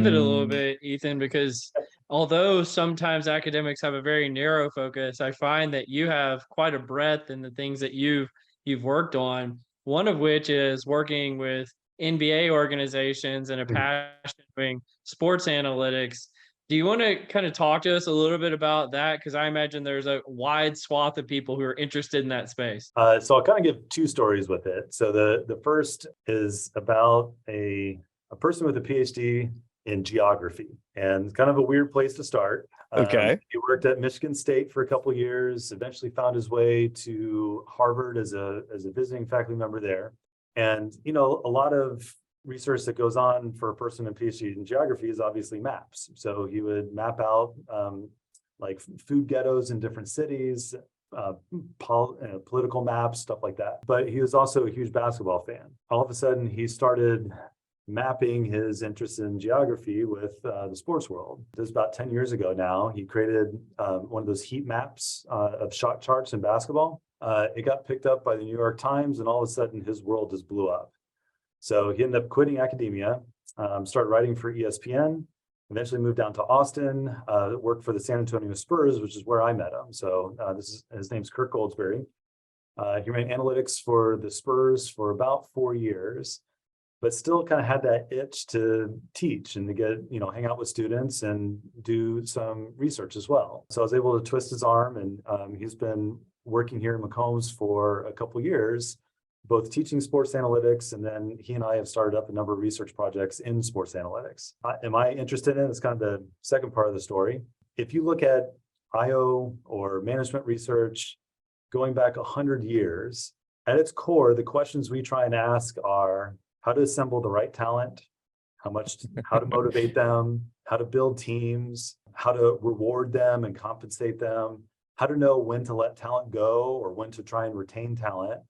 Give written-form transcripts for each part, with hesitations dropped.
pivot a little bit, Ethan, because although sometimes academics have a very narrow focus, I find that you have quite a breadth in the things that you've worked on. One of which is working with NBA organizations and a passion doing sports analytics. Do you want to kind of talk to us a little bit about that? Because I imagine there's a wide swath of people who are interested in that space. So I'll kind of give two stories with it. So the first is about a person with a PhD in geography, and kind of a weird place to start. Okay. He worked at Michigan State for a couple of years, eventually found his way to Harvard as a visiting faculty member there. And, you know, a lot of research that goes on for a person in PhD in geography is obviously maps. So he would map out like food ghettos in different cities, political maps, stuff like that. But he was also a huge basketball fan. All of a sudden, he started mapping his interest in geography with the sports world. This was about 10 years ago now. He created one of those heat maps of shot charts in basketball. It got picked up by the New York Times, and all of a sudden his world just blew up. So he ended up quitting academia, started writing for ESPN, eventually moved down to Austin, worked for the San Antonio Spurs, which is where I met him. So his name's Kirk Goldsberry. He ran analytics for the Spurs for about 4 years, but still kind of had that itch to teach and to get, you know, hang out with students and do some research as well. So I was able to twist his arm, and he's been working here in McCombs for a couple of years, both teaching sports analytics, and then he and I have started up a number of research projects in sports analytics. Am I interested in it? It's kind of the second part of the story. If you look at IO or management research going back 100 years, at its core, the questions we try and ask are how to assemble the right talent, how to motivate them, how to build teams, how to reward them and compensate them, how to know when to let talent go or when to try and retain talent.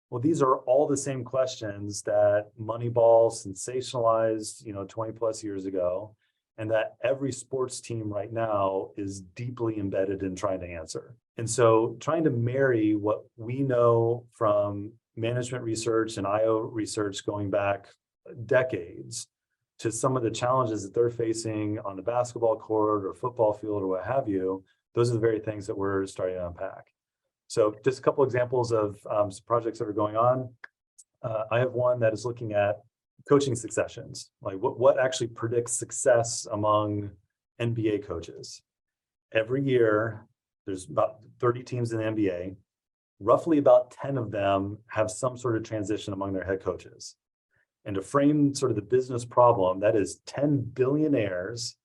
Well, these are all the same questions that Moneyball sensationalized, 20 plus years ago, and that every sports team right now is deeply embedded in trying to answer. And so trying to marry what we know from management research and IO research going back decades to some of the challenges that they're facing on the basketball court or football field or what have you, those are the very things that we're starting to unpack. So just a couple examples of some projects that are going on. I have one that is looking at coaching successions, like what actually predicts success among NBA coaches. Every year, there's about 30 teams in the NBA. Roughly about 10 of them have some sort of transition among their head coaches. And to frame sort of the business problem, that is 10 billionaires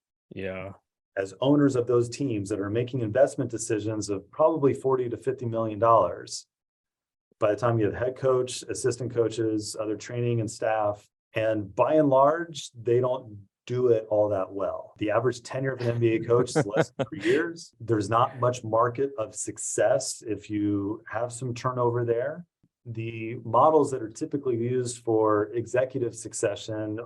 as owners of those teams that are making investment decisions of probably $40 to $50 million. By the time you have head coach, assistant coaches, other training and staff, and by and large, they don't do it all that well. The average tenure of an NBA coach is less than 3 years. There's not much market of success if you have some turnover there. The models that are typically used for executive succession,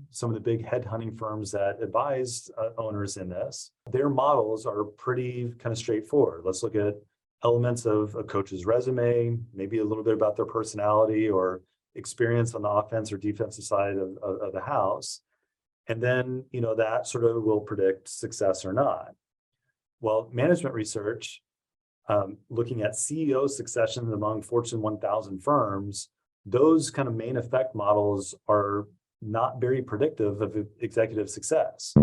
some of the big headhunting firms that advise owners in this, their models are pretty kind of straightforward. Let's look at elements of a coach's resume, maybe a little bit about their personality or experience on the offense or defensive side of the house. And then, that sort of will predict success or not. Well, management research, looking at CEO succession among Fortune 1000 firms, those kind of main effect models are not very predictive of executive success.